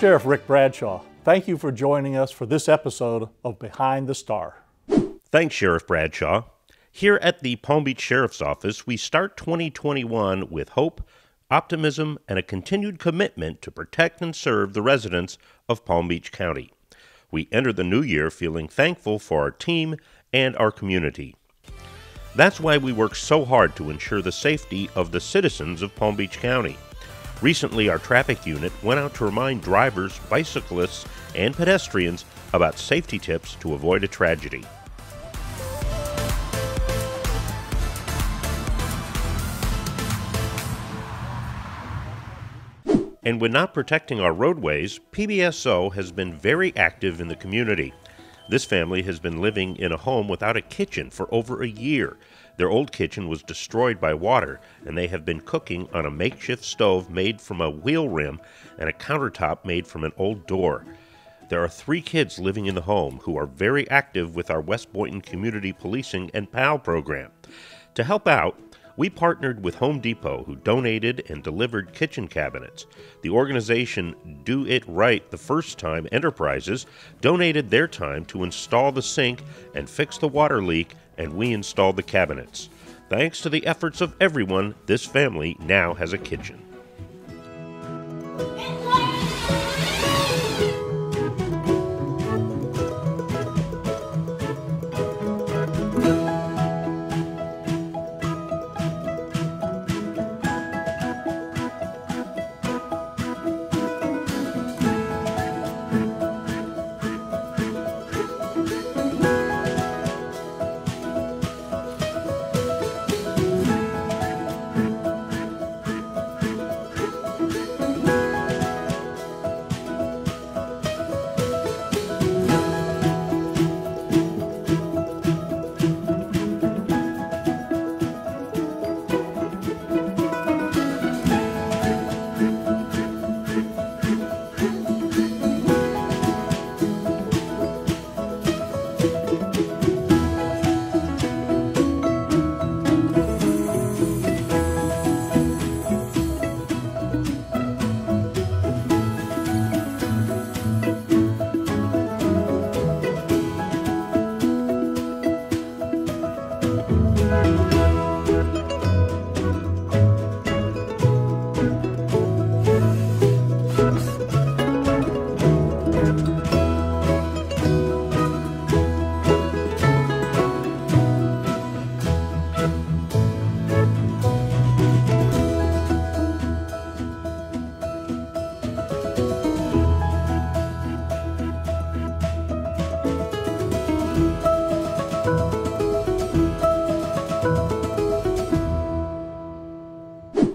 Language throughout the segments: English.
Sheriff Rick Bradshaw. Thank you for joining us for this episode of Behind the Star. Thanks, Sheriff Bradshaw. Here at the Palm Beach Sheriff's Office, we start 2021 with hope, optimism, and a continued commitment to protect and serve the residents of Palm Beach County. We enter the new year feeling thankful for our team and our community. That's why we work so hard to ensure the safety of the citizens of Palm Beach County. Recently, our traffic unit went out to remind drivers, bicyclists, and pedestrians about safety tips to avoid a tragedy. And when not protecting our roadways, PBSO has been very active in the community. This family has been living in a home without a kitchen for over a year. Their old kitchen was destroyed by water, and they have been cooking on a makeshift stove made from a wheel rim and a countertop made from an old door. There are 3 kids living in the home who are very active with our West Boynton Community Policing and PAL program. To help out, we partnered with Home Depot, who donated and delivered kitchen cabinets. The organization Do It Right the First Time Enterprises donated their time to install the sink and fix the water leak, and we installed the cabinets. Thanks to the efforts of everyone, this family now has a kitchen.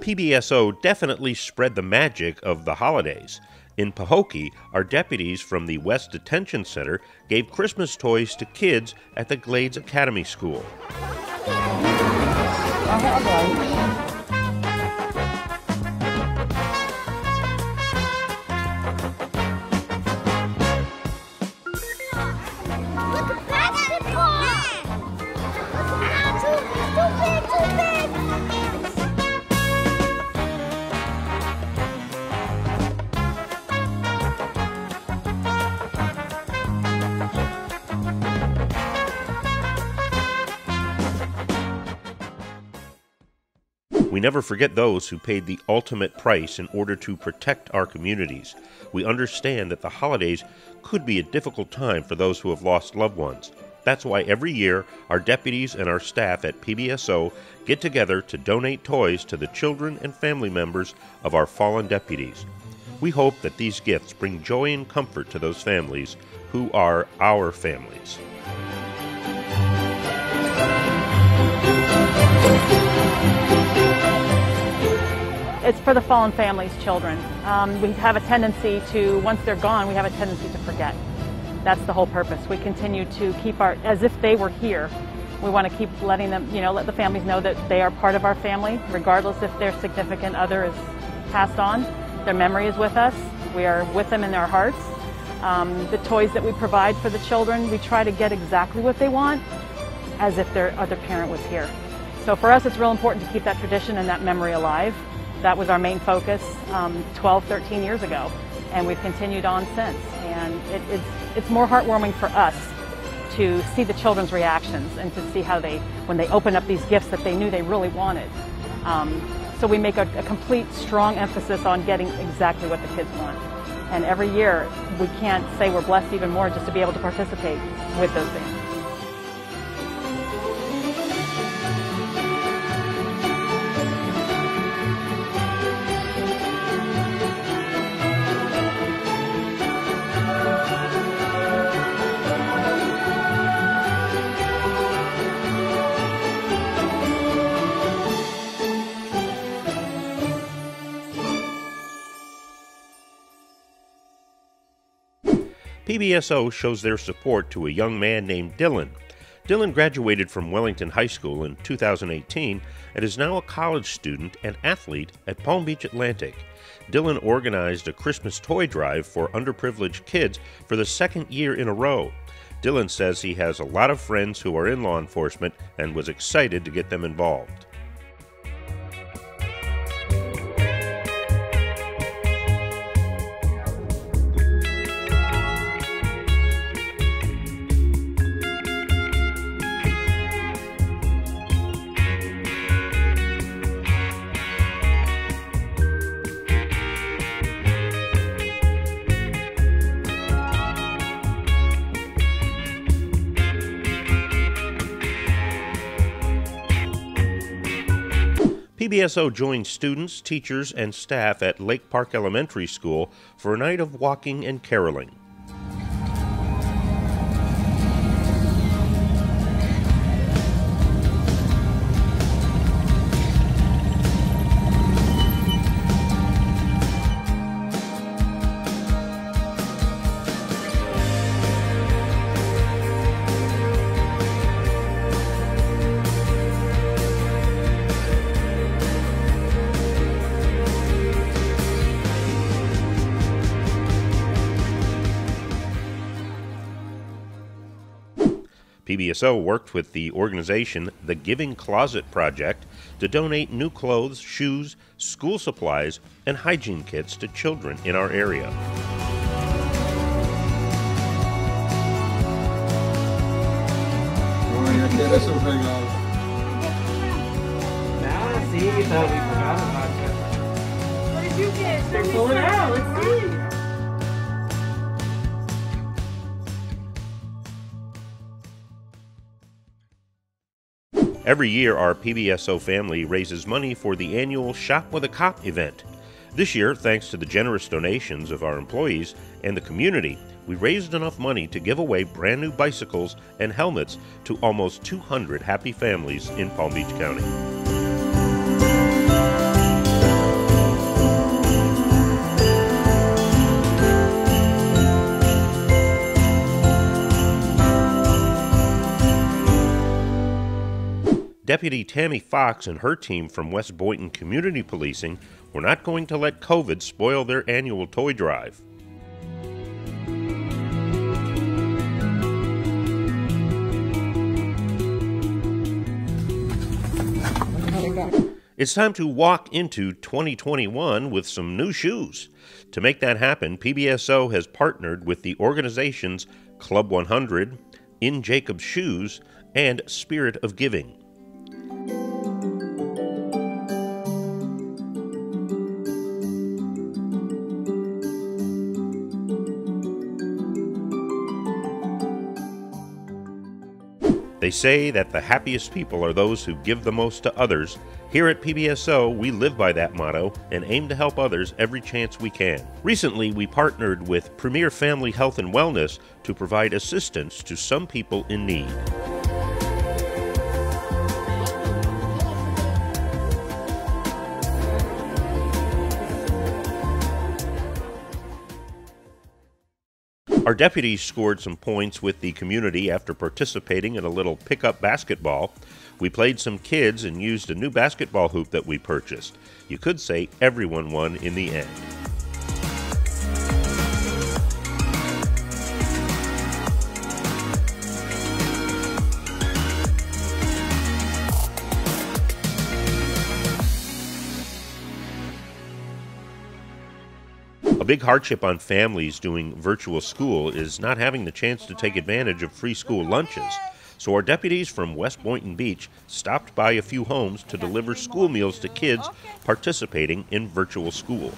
PBSO definitely spread the magic of the holidays. In Pahokee, our deputies from the West Detention Center gave Christmas toys to kids at the Glades Academy School. We never forget those who paid the ultimate price in order to protect our communities. We understand that the holidays could be a difficult time for those who have lost loved ones. That's why every year our deputies and our staff at PBSO get together to donate toys to the children and family members of our fallen deputies. We hope that these gifts bring joy and comfort to those families who are our families. It's for the fallen families' children. We have a tendency to, once they're gone, we have a tendency to forget. That's the whole purpose. We continue to keep as if they were here. We want to keep letting them, let the families know that they are part of our family, regardless if their significant other is passed on. Their memory is with us. We are with them in their hearts. The toys that we provide for the children, we try to get exactly what they want, as if their other parent was here. So for us, it's real important to keep that tradition and that memory alive. That was our main focus 12, 13 years ago. and we've continued on since. And it's more heartwarming for us to see the children's reactions and to see how when they open up these gifts that they knew they really wanted. So we make a complete, strong emphasis on getting exactly what the kids want. And every year, we can't say we're blessed even more just to be able to participate with those bands. PBSO shows their support to a young man named Dylan. Dylan graduated from Wellington High School in 2018 and is now a college student and athlete at Palm Beach Atlantic. Dylan organized a Christmas toy drive for underprivileged kids for the second year in a row. Dylan says he has a lot of friends who are in law enforcement and was excited to get them involved. PBSO joined students, teachers, and staff at Lake Park Elementary School for a night of walking and caroling. PBSO worked with the organization The Giving Closet Project to donate new clothes, shoes, school supplies, and hygiene kits to children in our area. Now, see, we thought we forgot about you. What did you get? They're pulling out. Let's see. Every year, our PBSO family raises money for the annual Shop with a Cop event. This year, thanks to the generous donations of our employees and the community, we raised enough money to give away brand new bicycles and helmets to almost 200 happy families in Palm Beach County. Deputy Tammy Fox and her team from West Boynton Community Policing were not going to let COVID spoil their annual toy drive. It's time to walk into 2021 with some new shoes. To make that happen, PBSO has partnered with the organizations Club 100, In Jacob's Shoes, and Spirit of Giving. They say that the happiest people are those who give the most to others. Here at PBSO, we live by that motto and aim to help others every chance we can. Recently, we partnered with Premier Family Health and Wellness to provide assistance to some people in need. Our deputies scored some points with the community after participating in a little pickup basketball. We played some kids and used a new basketball hoop that we purchased. You could say everyone won in the end. A big hardship on families doing virtual school is not having the chance to take advantage of free school lunches. So our deputies from West Boynton Beach stopped by a few homes to deliver school meals to kids participating in virtual school.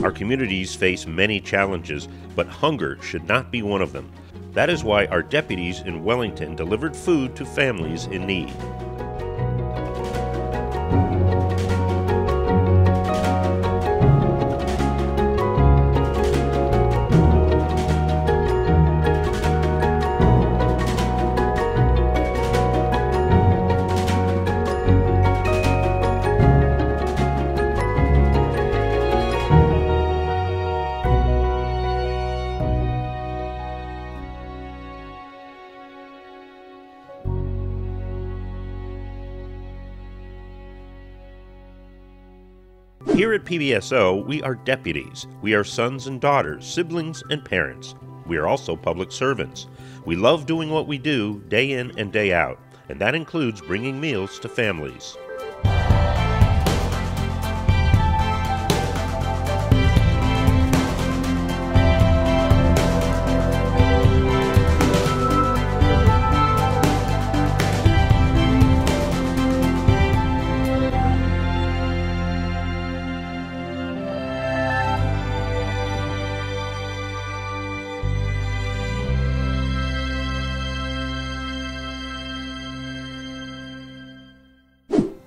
Our communities face many challenges, but hunger should not be one of them. That is why our deputies in Wellington delivered food to families in need. Here at PBSO, we are deputies. We are sons and daughters, siblings and parents. We are also public servants. We love doing what we do day in and day out, and that includes bringing meals to families.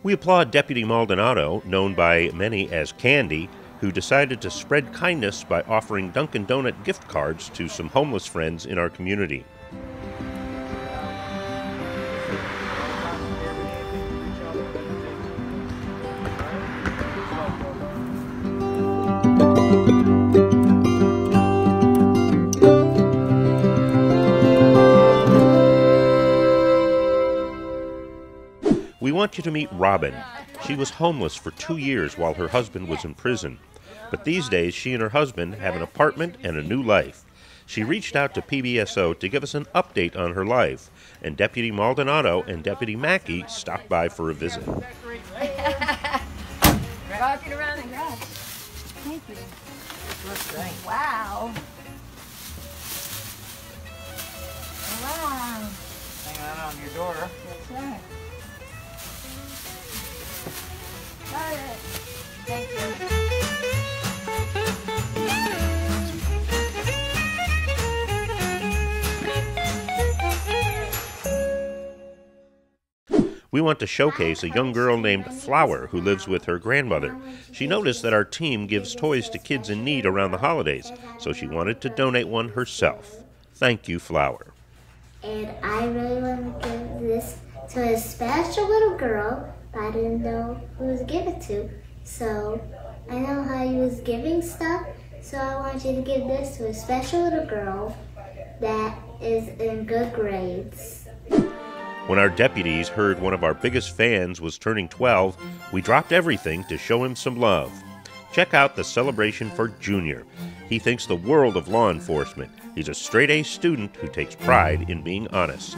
We applaud Deputy Maldonado, known by many as Candy, who decided to spread kindness by offering Dunkin' Donut gift cards to some homeless friends in our community. We want you to meet Robin. She was homeless for 2 years while her husband was in prison. But these days, she and her husband have an apartment and a new life. She reached out to PBSO to give us an update on her life, and Deputy Maldonado and Deputy Mackey stopped by for a visit. Walking around the garage. Thank you. Wow. Wow. Hang that on your door. That's right. Got it. Thank you. We want to showcase a young girl named Flower who lives with her grandmother. She noticed that our team gives toys to kids in need around the holidays, so she wanted to donate one herself. Thank you, Flower. And I really want to give this to a special little girl, but I didn't know who to give it to. So I know how you was giving stuff, so I want you to give this to a special little girl that is in good grades. When our deputies heard one of our biggest fans was turning 12, we dropped everything to show him some love. Check out the celebration for Junior. He thinks the world of law enforcement. He's a straight-A student who takes pride in being honest.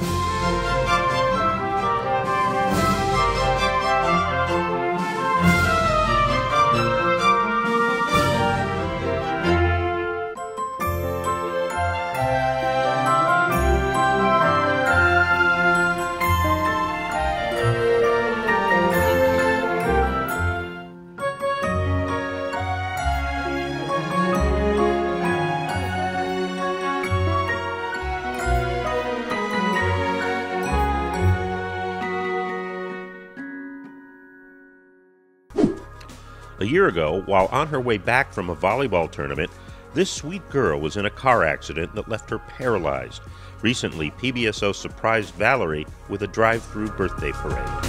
A year ago, while on her way back from a volleyball tournament, this sweet girl was in a car accident that left her paralyzed. Recently, PBSO surprised Valerie with a drive-through birthday parade.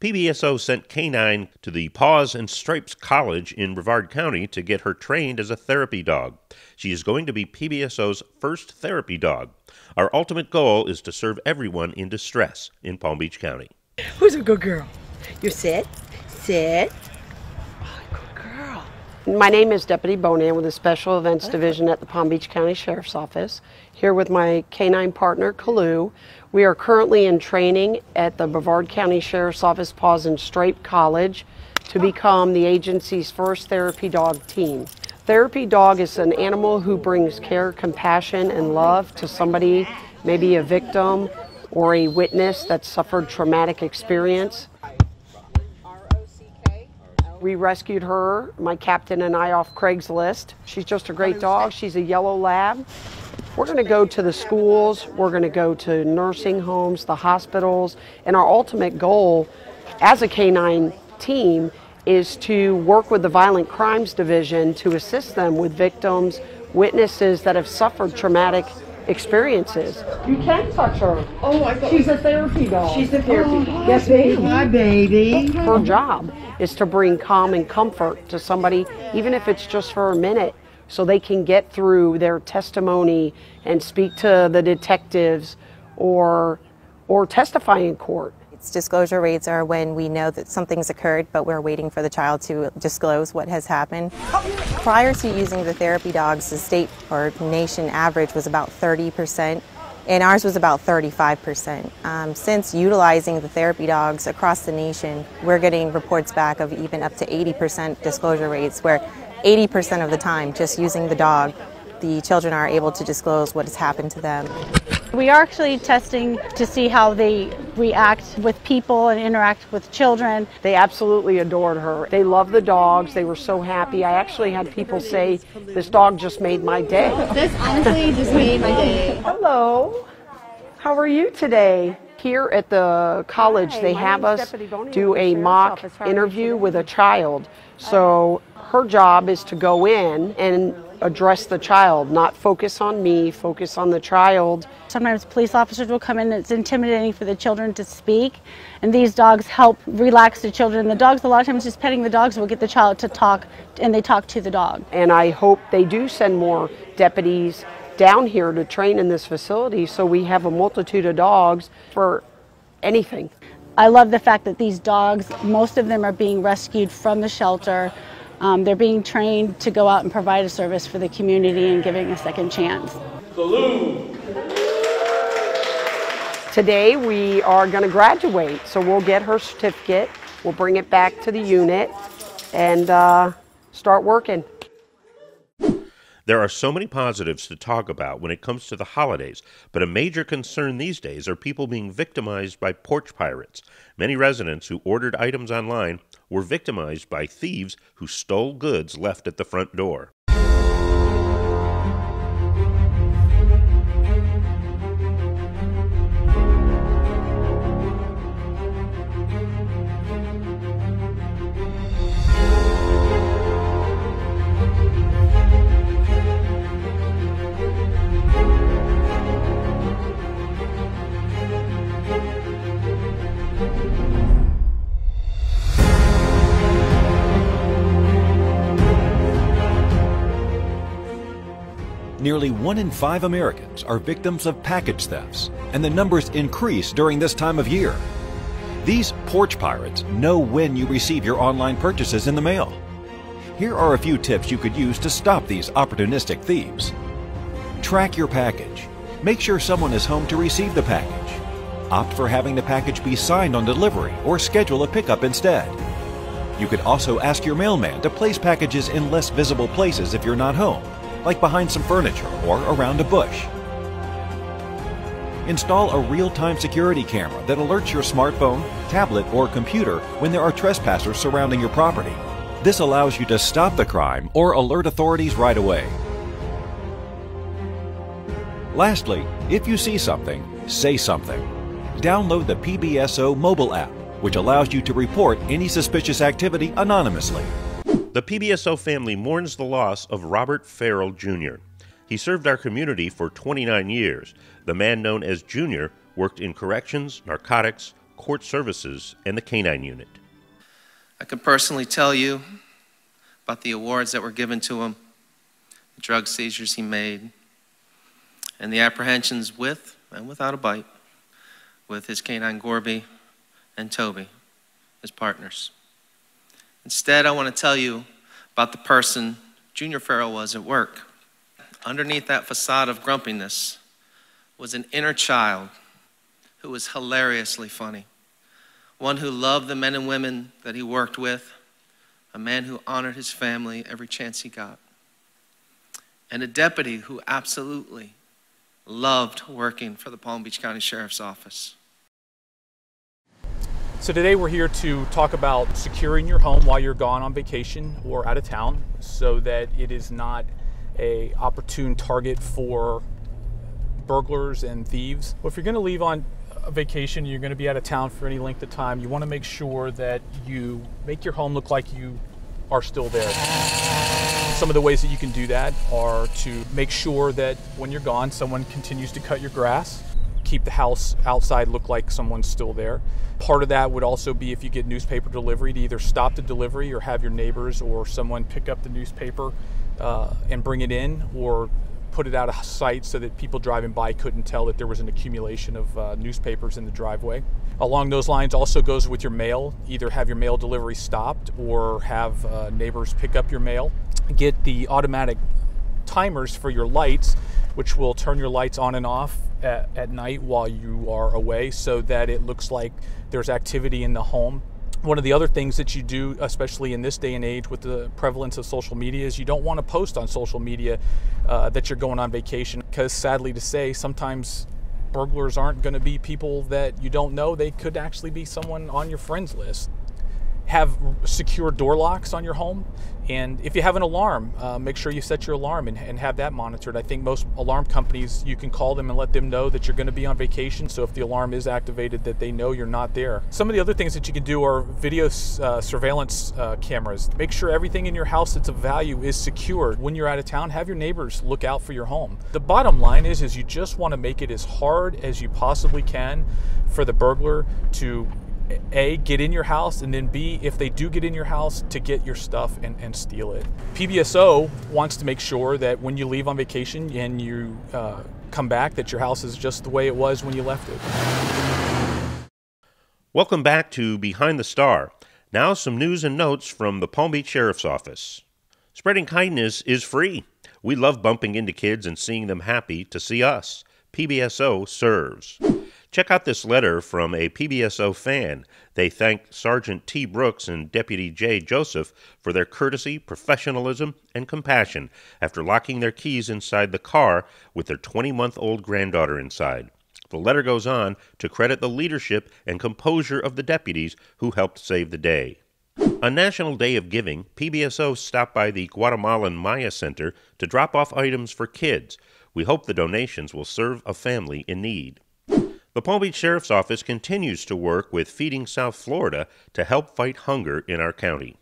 PBSO sent K9 to the Paws and Stripes College in Brevard County to get her trained as a therapy dog. She is going to be PBSO's first therapy dog. Our ultimate goal is to serve everyone in distress in Palm Beach County. Who's a good girl? You sit. Sit. Oh, good girl. My name is Deputy Bonan with the Special Events Division at the Palm Beach County Sheriff's Office. Here with my canine partner, Kalu. We are currently in training at the Brevard County Sheriff's Office Paws and Stripe College to become the agency's first therapy dog team. Therapy dog is an animal who brings care, compassion, and love to somebody, maybe a victim or a witness that suffered traumatic experience. We rescued her, my captain and I, off Craigslist. She's just a great dog. She's a yellow lab. We're going to go to the schools, we're going to go to nursing homes, the hospitals, and our ultimate goal as a canine team is to work with the Violent Crimes Division to assist them with victims, witnesses that have suffered traumatic experiences. You can touch her. Oh, I thought she's a therapy dog. She's a therapy dog. Yes, baby. Hi, baby. Her job is to bring calm and comfort to somebody, even if it's just for a minute, so they can get through their testimony and speak to the detectives or testify in court. Disclosure rates are when we know that something's occurred, but we're waiting for the child to disclose what has happened. Prior to using the therapy dogs, the state or nation average was about 30%, and ours was about 35%. Since utilizing the therapy dogs across the nation, we're getting reports back of even up to 80% disclosure rates, where 80% of the time, just using the dog, the children are able to disclose what has happened to them. We are actually testing to see how they react with people and interact with children. They absolutely adored her. They love the dogs. They were so happy. I actually had people say, this dog just made my day. This honestly just made my day. Hello. How are you today? Here at the college, they have us do a mock interview with a child. So her job is to go in and address the child, not focus on me, focus on the child. Sometimes police officers will come in and it's intimidating for the children to speak, and these dogs help relax the children. The dogs, a lot of times just petting the dogs will get the child to talk, and they talk to the dog. And I hope they do send more deputies down here to train in this facility so we have a multitude of dogs for anything. I love the fact that these dogs, most of them are being rescued from the shelter. They're being trained to go out and provide a service for the community and giving a second chance. Salute! Today we are going to graduate, so we'll get her certificate, we'll bring it back to the unit, and start working. There are so many positives to talk about when it comes to the holidays, but a major concern these days are people being victimized by porch pirates. Many residents who ordered items online were victimized by thieves who stole goods left at the front door. Nearly 1 in 5 Americans are victims of package thefts, and the numbers increase during this time of year. These porch pirates know when you receive your online purchases in the mail. Here are a few tips you could use to stop these opportunistic thieves. Track your package. Make sure someone is home to receive the package. Opt for having the package be signed on delivery or schedule a pickup instead. You could also ask your mailman to place packages in less visible places if you're not home, like behind some furniture or around a bush. Install a real-time security camera that alerts your smartphone, tablet, or computer when there are trespassers surrounding your property. This allows you to stop the crime or alert authorities right away. Lastly, if you see something, say something. Download the PBSO mobile app, which allows you to report any suspicious activity anonymously. The PBSO family mourns the loss of Robert Farrell, Jr. He served our community for 29 years. The man known as Junior worked in corrections, narcotics, court services and the canine unit. I can personally tell you about the awards that were given to him, the drug seizures he made, and the apprehensions with and without a bite with his canine Gorby and Toby, his partners. Instead, I want to tell you about the person Junior Farrell was at work. Underneath that facade of grumpiness was an inner child who was hilariously funny, one who loved the men and women that he worked with, a man who honored his family every chance he got, and a deputy who absolutely loved working for the Palm Beach County Sheriff's Office. So today we're here to talk about securing your home while you're gone on vacation or out of town so that it is not an opportune target for burglars and thieves. Well, if you're going to leave on a vacation, you're going to be out of town for any length of time, you want to make sure that you make your home look like you are still there. Some of the ways that you can do that are to make sure that when you're gone, someone continues to cut your grass, keep the house outside look like someone's still there. Part of that would also be if you get newspaper delivery to either stop the delivery or have your neighbors or someone pick up the newspaper and bring it in, or put it out of sight so that people driving by couldn't tell that there was an accumulation of newspapers in the driveway. Along those lines also goes with your mail. Either have your mail delivery stopped or have neighbors pick up your mail. Get the automatic timers for your lights, which will turn your lights on and off at night while you are away so that it looks like there's activity in the home. One of the other things that you do, especially in this day and age with the prevalence of social media, is you don't want to post on social media that you're going on vacation, because sadly to say, sometimes burglars aren't going to be people that you don't know. They could actually be someone on your friends list. Have secure door locks on your home, and if you have an alarm, make sure you set your alarm and have that monitored. I think most alarm companies, you can call them and let them know that you're going to be on vacation, so if the alarm is activated, that they know you're not there. Some of the other things that you can do are video surveillance cameras. Make sure everything in your house that's of value is secure. When you're out of town, have your neighbors look out for your home. The bottom line is you just want to make it as hard as you possibly can for the burglar to A, get in your house, and then B, if they do get in your house, to get your stuff and steal it. PBSO wants to make sure that when you leave on vacation and you come back, that your house is just the way it was when you left it. Welcome back to Behind the Star. Now some news and notes from the Palm Beach Sheriff's Office. Spreading kindness is free. We love bumping into kids and seeing them happy to see us. PBSO serves. Check out this letter from a PBSO fan. They thank Sergeant T. Brooks and Deputy J. Joseph for their courtesy, professionalism, and compassion after locking their keys inside the car with their 20-month-old granddaughter inside. The letter goes on to credit the leadership and composure of the deputies who helped save the day. On National Day of Giving, PBSO stopped by the Guatemalan Maya Center to drop off items for kids. We hope the donations will serve a family in need. The Palm Beach Sheriff's Office continues to work with Feeding South Florida to help fight hunger in our county.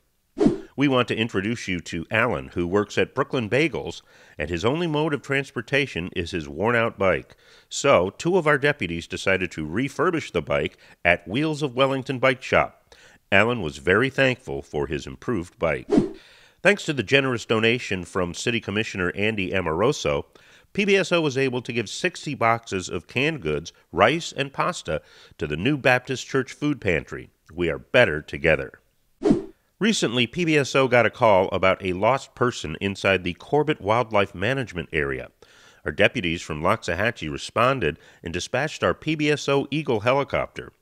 We want to introduce you to Alan, who works at Brooklyn Bagels, and his only mode of transportation is his worn-out bike. So, 2 of our deputies decided to refurbish the bike at Wheels of Wellington Bike Shop. Alan was very thankful for his improved bike. Thanks to the generous donation from City Commissioner Andy Amoroso, PBSO was able to give 60 boxes of canned goods, rice, and pasta to the New Baptist Church Food Pantry. We are better together. Recently, PBSO got a call about a lost person inside the Corbett Wildlife Management Area. Our deputies from Loxahatchee responded and dispatched our PBSO Eagle helicopter.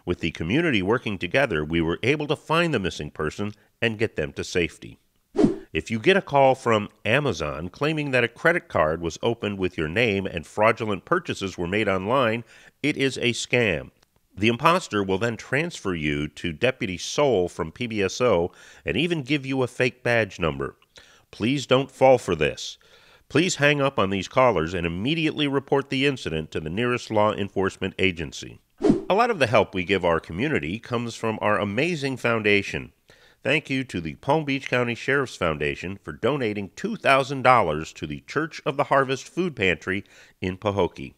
With the community working together, we were able to find the missing person and get them to safety. If you get a call from Amazon claiming that a credit card was opened with your name and fraudulent purchases were made online, it is a scam. The imposter will then transfer you to Deputy Soul from PBSO and even give you a fake badge number. Please don't fall for this. Please hang up on these callers and immediately report the incident to the nearest law enforcement agency. A lot of the help we give our community comes from our amazing foundation. Thank you to the Palm Beach County Sheriff's Foundation for donating $2,000 to the Church of the Harvest Food Pantry in Pahokee.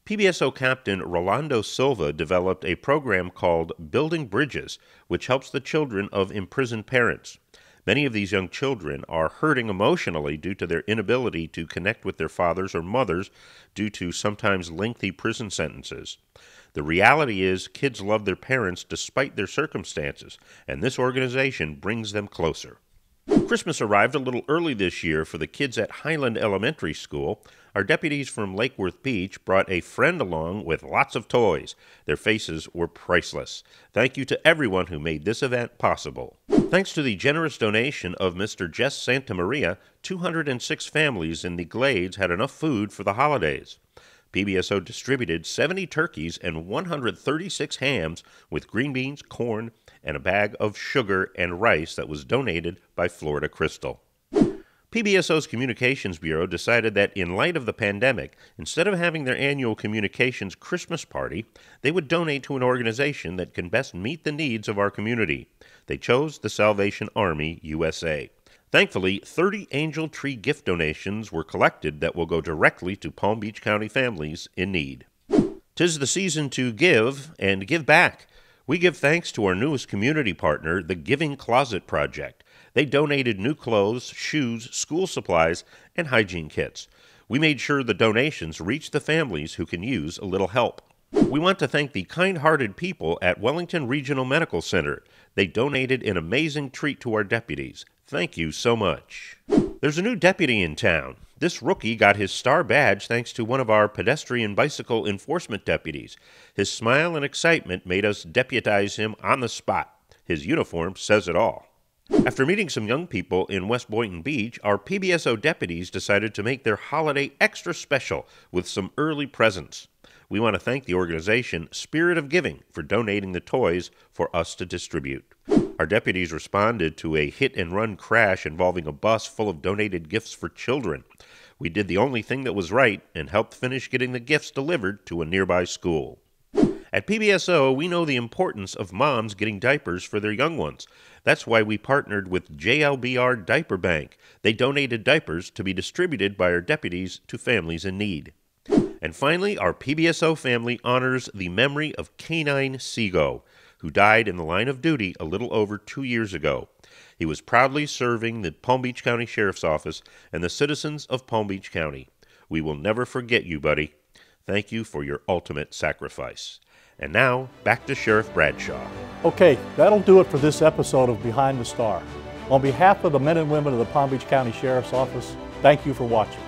PBSO Captain Rolando Silva developed a program called Building Bridges, which helps the children of imprisoned parents. Many of these young children are hurting emotionally due to their inability to connect with their fathers or mothers due to sometimes lengthy prison sentences. The reality is kids love their parents despite their circumstances, and this organization brings them closer. Christmas arrived a little early this year for the kids at Highland Elementary School. Our deputies from Lake Worth Beach brought a friend along with lots of toys. Their faces were priceless. Thank you to everyone who made this event possible. Thanks to the generous donation of Mr. Jess Santamaria, 206 families in the Glades had enough food for the holidays. PBSO distributed 70 turkeys and 136 hams with green beans, corn, and a bag of sugar and rice that was donated by Florida Crystal. PBSO's Communications Bureau decided that in light of the pandemic, instead of having their annual communications Christmas party, they would donate to an organization that can best meet the needs of our community. They chose the Salvation Army USA. Thankfully, 30 Angel Tree gift donations were collected that will go directly to Palm Beach County families in need. 'Tis the season to give and give back. We give thanks to our newest community partner, the Giving Closet Project. They donated new clothes, shoes, school supplies, and hygiene kits. We made sure the donations reach the families who can use a little help. We want to thank the kind-hearted people at Wellington Regional Medical Center. They donated an amazing treat to our deputies. Thank you so much. There's a new deputy in town. This rookie got his star badge thanks to one of our pedestrian bicycle enforcement deputies. His smile and excitement made us deputize him on the spot. His uniform says it all. After meeting some young people in West Boynton Beach, our PBSO deputies decided to make their holiday extra special with some early presents. We want to thank the organization Spirit of Giving for donating the toys for us to distribute. Our deputies responded to a hit-and-run crash involving a bus full of donated gifts for children. We did the only thing that was right and helped finish getting the gifts delivered to a nearby school. At PBSO, we know the importance of moms getting diapers for their young ones. That's why we partnered with JLBR Diaper Bank. They donated diapers to be distributed by our deputies to families in need. And finally, our PBSO family honors the memory of Canine Seago, who died in the line of duty a little over 2 years ago. He was proudly serving the Palm Beach County Sheriff's Office and the citizens of Palm Beach County. We will never forget you, buddy. Thank you for your ultimate sacrifice. And now, back to Sheriff Bradshaw. Okay, that'll do it for this episode of Behind the Star. On behalf of the men and women of the Palm Beach County Sheriff's Office, thank you for watching.